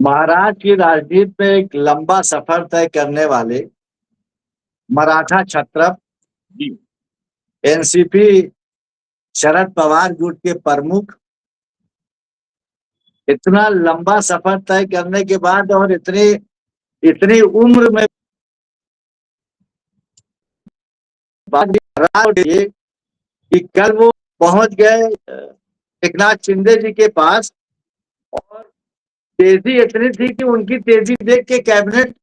महाराष्ट्र की राजनीति में एक लंबा सफर तय करने वाले मराठा छत्रप जी एनसीपी शरद पवार गुट के प्रमुख इतना लंबा सफर तय करने के बाद और इतनी इतनी उम्र में बाद भी हैरान ये कि कल वो पहुंच गए एकनाथ शिंदे जी के पास। और तेजी इतनी थी कि उनकी तेजी देख के कैबिनेट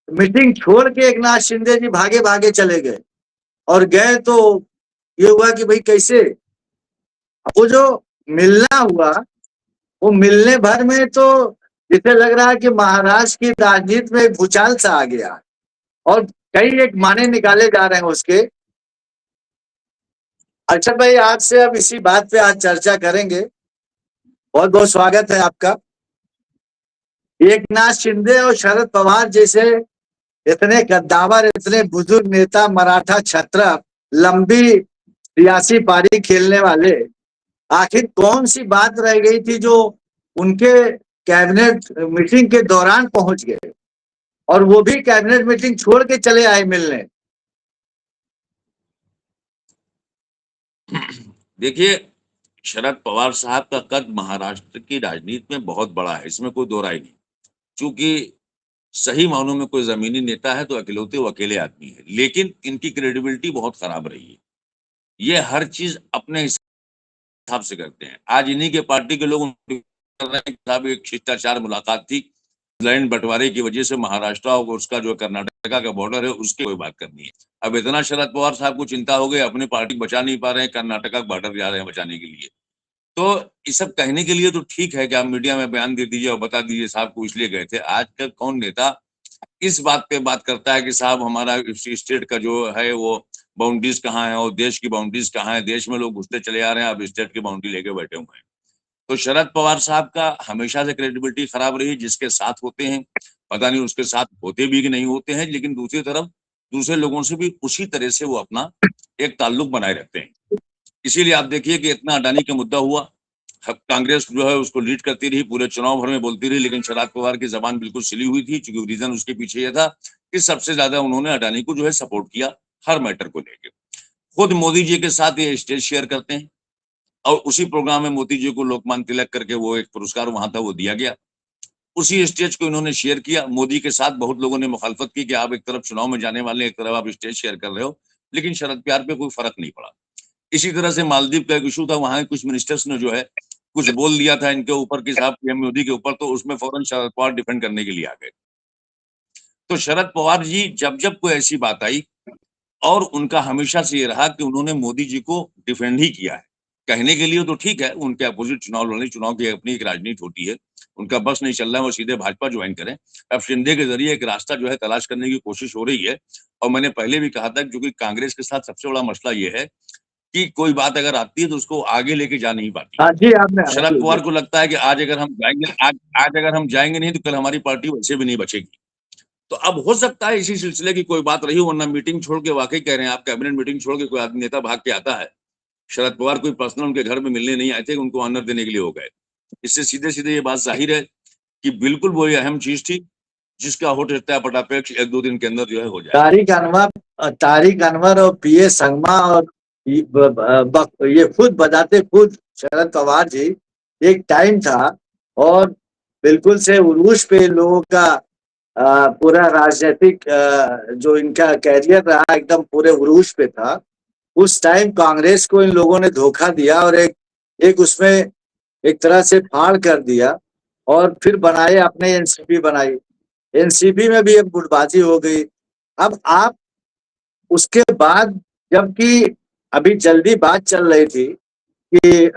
मीटिंग छोड़ के एकनाथ शिंदे जी भागे भागे चले गए। और गए तो ये हुआ कि भाई कैसे वो जो मिलना हुआ, वो मिलने भर में तो जिसे लग रहा है कि महाराष्ट्र की राजनीति में भूचाल सा आ गया और कई एक माने निकाले जा रहे हैं उसके। अच्छा भाई, आपसे अब इसी बात पे आज चर्चा करेंगे। बहुत बहुत स्वागत है आपका। एकनाथ शिंदे और शरद पवार जैसे इतने कद्दावर, इतने बुजुर्ग नेता, मराठा छत्रप, लंबी सियासी पारी खेलने वाले, आखिर कौन सी बात रह गई थी जो उनके कैबिनेट मीटिंग के दौरान पहुंच गए और वो भी कैबिनेट मीटिंग छोड़ के चले आए मिलने? देखिए, शरद पवार साहब का कद महाराष्ट्र की राजनीति में बहुत बड़ा है, इसमें कोई दो राय नहीं। चूंकि सही मानों में कोई जमीनी नेता है तो अकेलौते वो अकेले आदमी है, लेकिन इनकी क्रेडिबिलिटी बहुत खराब रही है। ये हर चीज अपने हिसाब से करते हैं। आज इन्हीं के पार्टी के लोग कर रहे हैं कि साहब एक शिष्टाचार मुलाकात थी, लैंड बंटवारे की वजह से महाराष्ट्र और उसका जो कर्नाटका का बॉर्डर है उसकी कोई बात करनी है। अब इतना शरद पवार साहब को चिंता हो गई, अपनी पार्टी बचा नहीं पा रहे हैं, कर्नाटका का बॉर्डर जा रहे हैं बचाने के लिए। तो ये सब कहने के लिए तो ठीक है कि आप मीडिया में बयान दे दीजिए और बता दीजिए साहब को इसलिए गए थे। आजकल कौन नेता इस बात पे बात करता है कि साहब हमारा स्टेट का जो है वो बाउंड्रीज कहाँ है और देश की बाउंड्रीज कहाँ है, देश में लोग घुसते चले आ रहे हैं, आप स्टेट की बाउंड्री लेके बैठे हुए हैं। तो शरद पवार साहब का हमेशा से क्रेडिबिलिटी खराब रही। जिसके साथ होते हैं, पता नहीं उसके साथ होते भी कि नहीं होते हैं, लेकिन दूसरी तरफ दूसरे लोगों से भी उसी तरह से वो अपना एक ताल्लुक बनाए रखते हैं। इसीलिए आप देखिए कि इतना अडानी का मुद्दा हुआ, कांग्रेस जो है उसको लीड करती रही, पूरे चुनाव भर में बोलती रही, लेकिन शरद पवार की जबान बिल्कुल सिली हुई थी। क्योंकि रीजन उसके पीछे यह था कि सबसे ज्यादा उन्होंने अडानी को जो है सपोर्ट किया हर मैटर को लेकर। खुद मोदी जी के साथ ये स्टेज शेयर करते हैं और उसी प्रोग्राम में मोदी जी को लोकमान्य तिलक करके वो एक पुरस्कार वहां था वो दिया गया। उसी स्टेज को इन्होंने शेयर किया मोदी के साथ। बहुत लोगों ने मुखालफत की कि आप एक तरफ चुनाव में जाने वाले, एक तरफ आप स्टेज शेयर कर रहे हो, लेकिन शरद पवार पे कोई फर्क नहीं पड़ा। इसी तरह से मालदीव का एक इशू था, वहां कुछ मिनिस्टर्स ने जो है कुछ बोल दिया था इनके ऊपर कि साहब पीएम मोदी के ऊपर, तो उसमें फौरन शरद पवार डिफेंड करने के लिए आ गए। तो शरद पवार जी जब जब कोई ऐसी बात आई, और उनका हमेशा से ये रहा कि उन्होंने मोदी जी को डिफेंड ही किया है। कहने के लिए तो ठीक है, उनके अपोजिट चुनाव लड़ने, चुनाव की अपनी एक राजनीति होती है, उनका बस नहीं चल रहा है वो सीधे भाजपा ज्वाइन करें। अब शिंदे के जरिए एक रास्ता जो है तलाश करने की कोशिश हो रही है। और मैंने पहले भी कहा था कि क्योंकि कांग्रेस के साथ सबसे बड़ा मसला ये है कि कोई बात अगर आती है तो उसको आगे लेके जा नहीं पाती। हाँ जी, आपने शरद पवार को लगता है कि आज अगर हम जाएंगे, आज अगर हम जाएंगे नहीं तो कल हमारी पार्टी वैसे भी नहीं बचेगी। तो अब हो सकता है इसी सिलसिले की कोई बात रही हो, वरना मीटिंग छोड़ के, वाकई कह रहे हैं आप, कैबिनेट मीटिंग छोड़ के कोई आदमी नेता भाग के आता है। शरद पवार कोई पर्सनल उनके घर में मिलने नहीं आए थे, उनको ऑनर देने के लिए हो गए। इससे सीधे सीधे ये बात जाहिर है कि बिल्कुल वो ये अहम चीज थी जिसका हो सकता है पटापेक्ष एक दो दिन के अंदर जो है हो जाए। तारिक अनवर और पीए संगमा और ये खुद बताते, खुद शरद पवार जी, एक टाइम था और बिल्कुल से उरूज पे लोगों का पूरा राजनीतिक जो इनका कैरियर रहा एकदम पूरे उरूज पे था। उस टाइम कांग्रेस को इन लोगों ने धोखा दिया और एक उसमें एक तरह से फाड़ कर दिया और फिर बनाए अपने एनसीपी बनाई। एनसीपी में भी एक गुटबाजी हो गई। अब आप उसके बाद, जबकि अभी जल्दी बात चल रही थी कि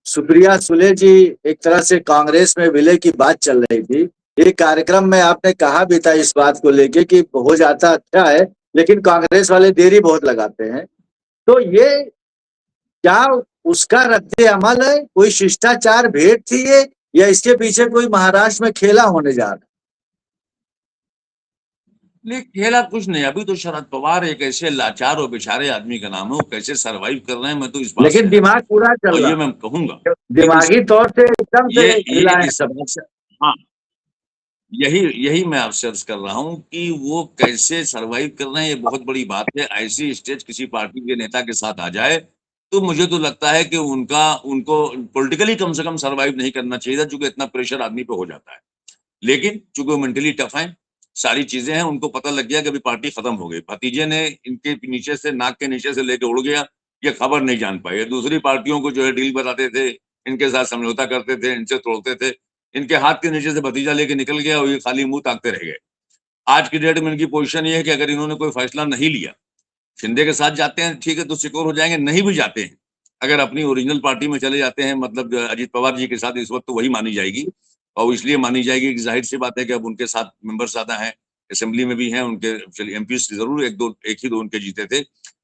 सुप्रिया सुले जी एक तरह से कांग्रेस में विलय की बात चल रही थी। एक कार्यक्रम में आपने कहा भी था इस बात को लेके कि हो जाता अच्छा है, लेकिन कांग्रेस वाले देरी बहुत लगाते हैं। तो ये क्या उसका रद्दे अमल है? कोई शिष्टाचार भेंट थी ये, या इसके पीछे कोई महाराष्ट्र में खेला होने जा रहा है? नहीं, खेला कुछ नहीं। अभी तो शरद पवार एक ऐसे लाचार और बेचारे आदमी का नाम है, वो कैसे सरवाइव कर रहे हैं मैं तो इस बात लेकिन से दिमाग पूरा चल और रहा ये है, मैं कहूंगा दिमागी तौर से एकदम से ये हिला है। इस बात से, हाँ, यही यही मैं आपसे अर्ज कर रहा हूं कि वो कैसे सरवाइव कर रहे हैं, ये बहुत बड़ी बात है। ऐसी स्टेज किसी पार्टी के नेता के साथ आ जाए तो मुझे तो लगता है कि उनका उनको पॉलिटिकली कम से कम सरवाइव नहीं करना चाहिए था, क्योंकि इतना प्रेशर आदमी पे हो जाता है। लेकिन चूंकि वो मेंटली टफ है, सारी चीजें हैं, उनको पता लग गया कि अभी पार्टी खत्म हो गई। भतीजे ने इनके नीचे से, नाक के नीचे से लेके उड़ गया, ये खबर नहीं जान पाए। दूसरी पार्टियों को जो है डील बताते थे, इनके साथ समझौता करते थे, इनसे तोड़ते थे, इनके हाथ के नीचे से भतीजा लेके निकल गया और ये खाली मुंह ताकते रह गए। आज की डेट में इनकी पोजीशन ये है कि अगर इन्होंने कोई फैसला नहीं लिया, शिंदे के साथ जाते हैं ठीक है तो सिक्योर हो जाएंगे, नहीं भी जाते हैं, अगर अपनी ओरिजिनल पार्टी में चले जाते हैं, मतलब अजीत पवार जी के साथ, इस वक्त तो वही मानी जाएगी। और इसलिए मानी जाएगी कि जाहिर सी बात है कि अब उनके साथ मेंबर ज्यादा हैं, असेंबली में भी हैं उनके। चलिए एमपी जरूर एक ही दो उनके जीते थे,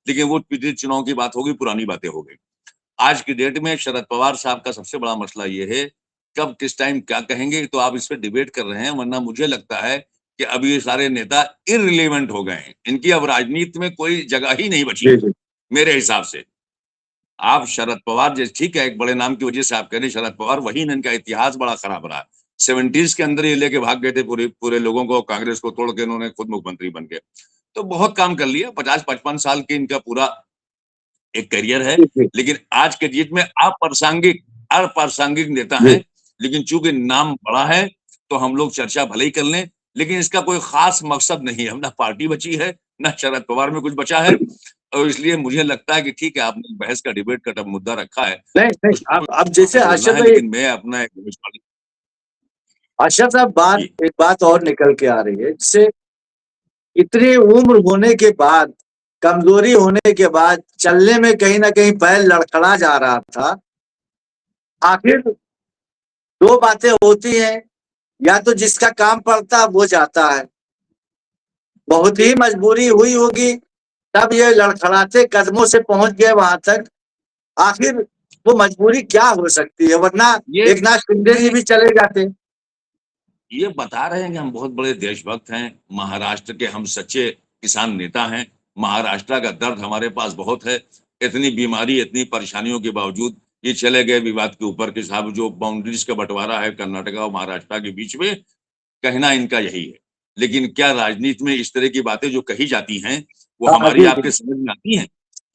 लेकिन वो पिछले चुनाव की बात होगी, पुरानी बातें हो गई। आज की डेट में शरद पवार साहब का सबसे बड़ा मसला ये है, कब किस टाइम क्या कहेंगे। तो आप इस पे डिबेट कर रहे हैं, वरना मुझे लगता है कि अब ये सारे नेता इररिलेवेंट हो गए हैं, इनकी अब राजनीति में कोई जगह ही नहीं बची जी है जी मेरे हिसाब से। आप शरद पवार जैसे, ठीक है, एक बड़े नाम की वजह से आप कह रहे हैं शरद पवार, वही ना, इनका इतिहास बड़ा खराब रहा। 70s के अंदर ये लेके भाग गए थे पूरे पूरे लोगों को, कांग्रेस को तोड़ के इन्होंने खुद मुख्यमंत्री बन गए। तो बहुत काम कर लिया, 50-55 साल के इनका पूरा एक करियर है। जी जी लेकिन आज के डेट में अप्रासंगिक नेता जी। हैं। लेकिन चूंकि नाम बड़ा है तो हम लोग चर्चा भले ही कर लें, लेकिन इसका कोई खास मकसद नहीं है। ना पार्टी बची है, ना शरद पवार में कुछ बचा है। और इसलिए मुझे लगता है कि ठीक है, आपने बहस का, डिबेट का मुद्दा रखा है, नहीं नहीं, उस पर अब जैसे बोलना आशा है, भाई, लेकिन मैं अपना एक आशा साहब, बात जी एक बात और निकल के आ रही है, जिससे इतनी उम्र होने के बाद, कमजोरी होने के बाद, चलने में कहीं ना कहीं पैर लड़खड़ा जा रहा था। आखिर दो बातें होती हैं, या तो जिसका काम पड़ता वो जाता है, बहुत ही मजबूरी हुई होगी तब ये लड़खड़ाते कदमों से पहुंच गए वहां तक। आखिर वो मजबूरी क्या हो सकती है, वरना ये एक नाथ शिंदे जी भी चले जाते। ये बता रहे हैं कि हम बहुत बड़े देशभक्त हैं, महाराष्ट्र के हम सच्चे किसान नेता हैं, महाराष्ट्र का दर्द हमारे पास बहुत है। इतनी बीमारी, इतनी परेशानियों के बावजूद ये चले गए विवाद के ऊपर कि साहब जो बाउंड्रीज का बंटवारा है कर्नाटका और महाराष्ट्र के बीच में, कहना इनका यही है। लेकिन क्या राजनीति में इस तरह की बातें जो कही जाती हैं, वो हाँ हमारी जी आपके जी। समझ में आती हैं?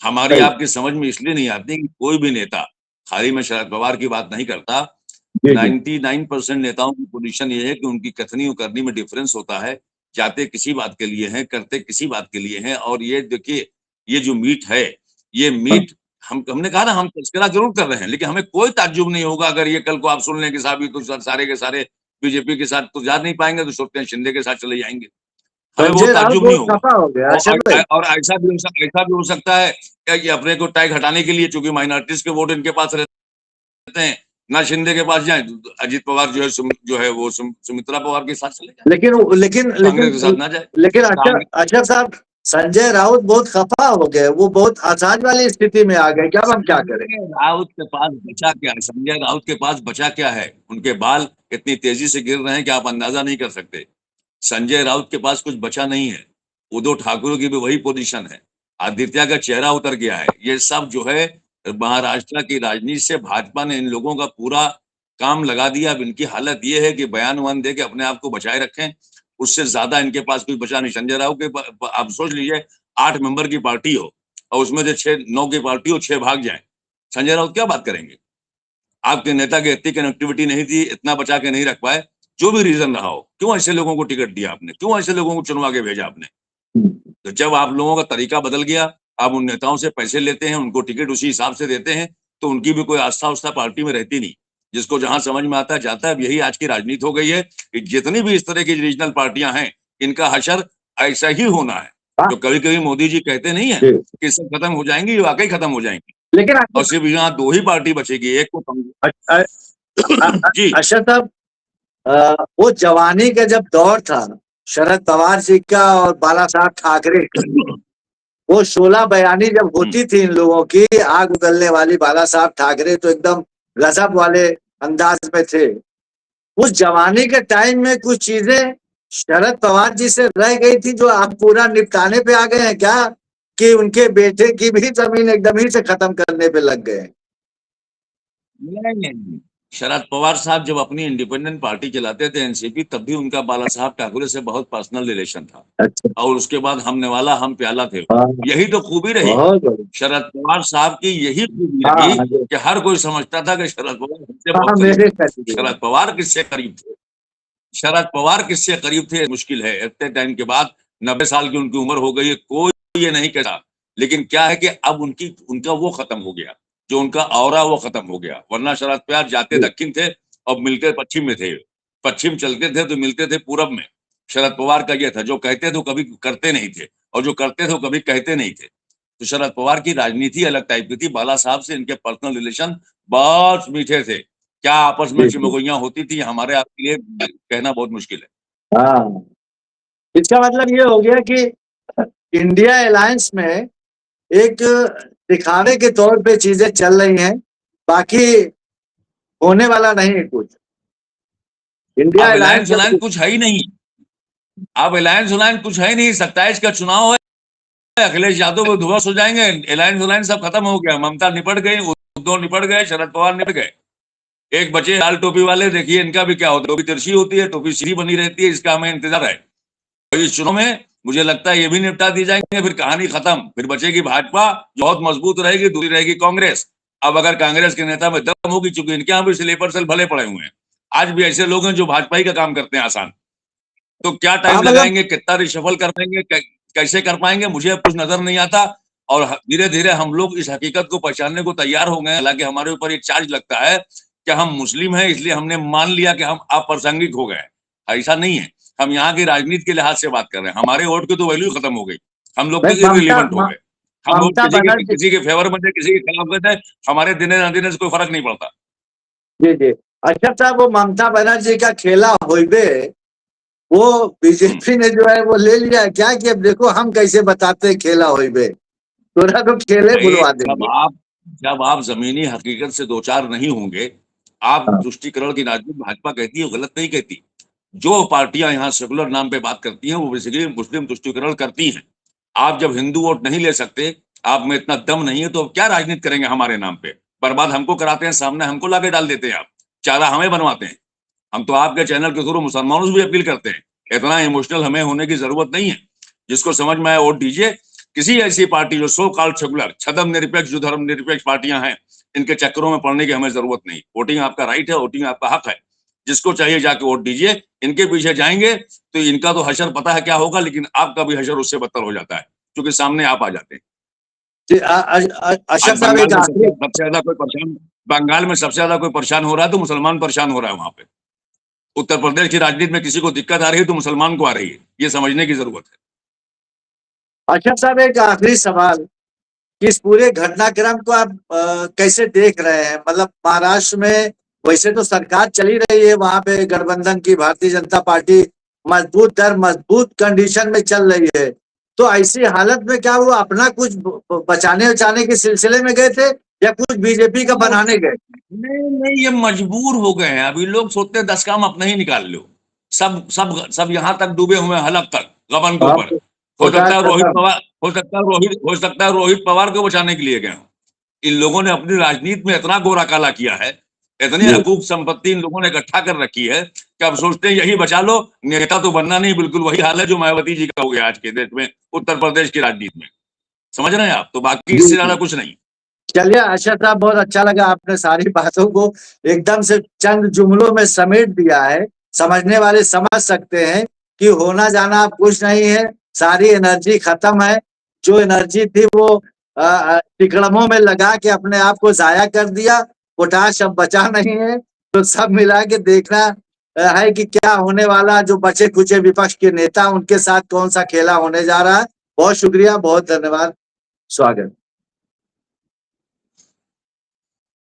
हमारी सही। आपकी समझ में इसलिए नहीं आती कि कोई भी नेता, खाली मैं शरद पवार की बात नहीं करता, जी जी। 99% नेताओं की पोजीशन ये है कि उनकी कथनी और करनी में डिफरेंस होता है। जाते किसी बात के लिए हैं, करते किसी बात के लिए हैं। और ये देखिए, ये जो मीट है, ये मीट, हमने कहा ना, हम तस्करा जरूर कर रहे हैं, लेकिन हमें कोई ताज्जुब नहीं होगा अगर ये कल को आप सुन लें कि साहब ये तो सारे के सारे बीजेपी के साथ तो जा नहीं पाएंगे, तो सोचते हैं शिंदे के साथ चले जाएंगे। हमें वो संजय राउत ताज्जुब नहीं बहुत होगा। खफा हो गया अरशद भाई। और ऐसा भी हो सकता है कि अपने को टैग हटाने के लिए, चूंकि माइनॉरिटीज के वोट इनके पास रहते हैं, ना शिंदे के पास जाए तो अजीत पवार जो है जो है वो सुमित्रा पवार के साथ चले जाए, लेकिन लेकिन कांग्रेस के लेकिन साथ ना जाए। लेकिन अच्छा, कांग्रेस अच्छा साहब, संजय राउत बहुत खफा हो गए, वो बहुत असहज वाली स्थिति में आ गए, क्या अब हम क्या करें। संजय राउत के पास बचा क्या है? संजय राउत के पास बचा क्या है? उनके बाल इतनी तेजी से गिर रहे हैं कि आप अंदाजा नहीं कर सकते। संजय राउत के पास कुछ बचा नहीं है। उद्धव ठाकरे की भी वही पोजीशन है। आदित्य का चेहरा उतर गया है। ये सब जो है, महाराष्ट्र की राजनीति से भाजपा ने इन लोगों का पूरा काम लगा दिया। अब इनकी हालत ये है कि बयान वान दे के अपने आप को बचाए रखें, उससे ज्यादा इनके पास कुछ बचा नहीं। संजय राउत के आप सोच लीजिए, 8 मेंबर की पार्टी हो और उसमें से 6-9 की पार्टी हो, 6 भाग जाए, संजय राउत क्या बात करेंगे? आपके नेता की इतनी कनेक्टिविटी नहीं थी, इतना बचा के नहीं रख पाए, जो भी रीजन रहा हो, क्यों ऐसे लोगों को टिकट दिया आपने? क्यों ऐसे लोगों को चुनवा के भेजा आपने? तो जब आप लोगों का तरीका बदल गया, आप उन नेताओं से पैसे लेते हैं, उनको टिकट उसी हिसाब से देते हैं, तो उनकी भी कोई आस्था उस्था पार्टी में रहती नहीं। जिसको जहां समझ में आता है जाता है। अब यही आज की राजनीति हो गई है कि जितनी भी इस तरह की रीजनल पार्टियां हैं, इनका हशर ऐसा ही होना है। हाँ जो कभी कभी मोदी जी कहते नहीं है जी। कि सब खत्म हो जाएंगी, ये वाकई खत्म हो जाएंगी। लेकिन और सिर्फ यहाँ 2 ही पार्टी बचेगी, एक को जी अच्छा साहब, वो जवानी का जब दौर था शरद पवार जी का और बाला साहब ठाकरे का, वो 16 बयानी जब होती थी इन लोगों की, आग उगलने वाली, बाला साहब ठाकरे तो एकदम गजब वाले अंदाज में थे। उस जवानी के टाइम में कुछ चीजें शरद पवार जी से रह गई थी जो आप पूरा निपटाने पे आ गए हैं क्या, कि उनके बेटे की भी जमीन एकदम ही से खत्म करने पे लग गए। नहीं नहीं नहीं। शरद पवार साहब जब अपनी इंडिपेंडेंट पार्टी चलाते थे एनसीपी, तब भी उनका बाला साहब ठाकरे से बहुत पर्सनल रिलेशन था। अच्छा। और उसके बाद हम नेवाला हम प्याला थे। हाँ, यही तो खूबी रही बहुत बढ़िया। शरद पवार साहब की, यही खूबी हाँ रही हाँ जी। कि हर कोई समझता था कि शरद पवार हमसे हाँ, बहुत करीब मेरे है। करीब है। शरद पवार किससे करीब थे? शरद पवार किससे करीब थे मुश्किल है। इतने टाइम के बाद 90 साल की उनकी उम्र हो गई है, कोई ये नहीं कहता। लेकिन क्या है कि अब उनका वो खत्म हो गया, जो उनका ऑरा वो खत्म हो गया। वरना शरद पवार जाते जी, दक्षिण थे और मिलते पश्चिम में थे। पश्चिम चलते थे तो मिलते थे पूरब में। शरद पवार का ये था, जो कहते थे कभी करते नहीं थे, और जो करते थे कभी कहते नहीं थे। तो शरद पवार की राजनीति अलग टाइप की थी। बाला साहब से इनके पर्सनल रिलेशन बहुत मीठे थे। क्या आपस में जी, जी। चिमगोइयां होती थी, हमारे आपके लिए कहना बहुत मुश्किल है। हाँ, इसका मतलब ये हो गया कि इंडिया अलायंस में एक दिखावे के तौर पे चीजें चल रही हैं, बाकी होने वाला नहीं है कुछ। इंडिया अब अलायंस अलायंस जब अलायंस कुछ है ही नहीं। अब अलायंस अलायंस कुछ है ही नहीं। 27 का चुनाव है, अखिलेश यादव वो ध्वस्त हो जाएंगे। अलायंस अलायंस सब खत्म हो गया। ममता निपट गई, उद्धव निपट गए, शरद पवार निपट गए। एक बचे लाल टोपी वाले, देखिए इनका भी क्या होता है। टोपी तिरछी होती है, टोपी सीधी बनी रहती है, इसका हमें इंतजार है। तो इस चुनाव में मुझे लगता है ये भी निपटा दी जाएंगे, फिर कहानी खत्म। फिर बचेगी भाजपा, जो बहुत मजबूत रहेगी, दूसरी रहेगी कांग्रेस। अब अगर कांग्रेस के नेता में दम होगी, चूंकि इनके यहाँ भी स्लीपर सेल भले पड़े हुए हैं, आज भी ऐसे लोग हैं जो भाजपा ही का काम करते हैं आसान। तो क्या हाँ टाइम मतलब लगाएंगे, कितना रिशफल कर पाएंगे, कैसे कर पाएंगे, मुझे अब कुछ नजर नहीं आता। और धीरे धीरे हम लोग इस हकीकत को पहचानने को तैयार हो गए। हालांकि हमारे ऊपर एक चार्ज लगता है कि हम मुस्लिम हैं, इसलिए हमने मान लिया कि हम अप्रासंगिक हो गए। ऐसा नहीं है। हम यहाँ की राजनीति के लिहाज से बात कर रहे हैं। हमारे वोट की तो वैल्यू खत्म हो गई। हम लोग भाई तो इररिलेवेंट हो गए। हम वोट ममता बनर्जी। किसी के फेवर में थे, किसी के खिलाफ थे, हमारे दिने न दिने से कोई फर्क नहीं पड़ता। जी जी। अच्छा साहब, वो ममता बनर्जी का खेला होइबे, वो हम्म। बीजेपी ने जो है वो ले लिया क्या कि अब देखो हम कैसे बताते हैं खेला होइबे, थोड़ा तो खेले भाई बुलवा जब देंगे। आप जब आप जमीनी हकीकत से दो चार नहीं होंगे, आप हाँ, तुष्टिकरण की राजनीति भाजपा कहती है, वो गलत नहीं कहती। जो पार्टियां यहाँ सेकुलर नाम पे बात करती हैं, वो बेसिकली मुस्लिम तुष्टिकरण करती हैं। आप जब हिंदू वोट नहीं ले सकते, आप में इतना दम नहीं है, तो क्या राजनीति करेंगे हमारे नाम पे? बर्बाद हमको कराते हैं, सामने हमको लाके डाल देते हैं। आप चारा हमें बनवाते हैं। हम तो आपके चैनल के थ्रू मुसलमानों से भी अपील करते हैं, इतना इमोशनल हमें होने की जरूरत नहीं है। जिसको समझ में आए वोट दीजिए। किसी ऐसी पार्टी जो सो कॉल्ड सेकुलर, छदम निरपेक्ष, जो धर्म निरपेक्ष पार्टियां हैं, इनके चक्करों में पड़ने की हमें जरूरत नहीं। वोटिंग आपका राइट है, वोटिंग आपका हक है। जिसको चाहिए जाके वोट दीजिए। इनके पीछे जाएंगे तो इनका तो हशर पता है क्या होगा, लेकिन आपका भी हशर उससे बदतर हो जाता है, क्योंकि सामने आप आ जाते हैं। जी, अशरफ आज साहब एक आखिरी। बंगाल में सबसे ज्यादा कोई परेशान हो रहा है तो मुसलमान परेशान हो रहा है वहां पे। उत्तर प्रदेश की राजनीति में किसी को दिक्कत आ रही है तो मुसलमान को आ रही है, ये समझने की जरूरत है। अशरफ साहब एक आखिरी सवाल कि इस पूरे घटनाक्रम को आप कैसे देख रहे हैं? मतलब महाराष्ट्र में वैसे तो सरकार चली रही है, वहां पे गठबंधन की भारतीय जनता पार्टी मजबूत दर मजबूत कंडीशन में चल रही है, तो ऐसी हालत में क्या वो अपना कुछ बचाने उचाने के सिलसिले में गए थे या कुछ बीजेपी का बनाने गए? नहीं नहीं, ये मजबूर हो गए हैं। अभी लोग सोचते हैं 10 काम अपने ही निकाल लो। सब सब सब यहां तक डूबे हुए हैं, हलक तक, गबन के ऊपर। आप हो खुदा सकता है रोहित कसम। पवार हो सकता है रोहित पवार को बचाने के लिए गए हों। इन लोगों ने अपनी राजनीति में इतना गोरा काला किया है, इतनी जी। हकूक संपत्ति इन लोगों ने इकट्ठा कर रखी है कि अब सोचते हैं यही बचा लो। नेता तो बनना नहीं, बिल्कुल वही हाल है जो मायावती जी का हो गया आज के देश में, उत्तर प्रदेश की राजनीति में। समझ रहे हैं आप? तो बाकी जी इससे जी। ज्यादा कुछ नहीं। चलिए अशरफ साहब, बहुत अच्छा लगा, आपने सारी बातों को एकदम से चंद जुमलों में समेट दिया है। समझने वाले समझ सकते हैं कि होना जाना अब कुछ नहीं है, सारी एनर्जी खत्म है। जो एनर्जी थी वो टिकड़मों में लगा के अपने आप को जाया कर दिया। पोटाश अब बचा नहीं है, तो सब मिला के देखना है कि क्या होने वाला। जो बचे खुचे विपक्ष के नेता, उनके साथ कौन सा खेला होने जा रहा है। बहुत शुक्रिया, बहुत धन्यवाद, स्वागत।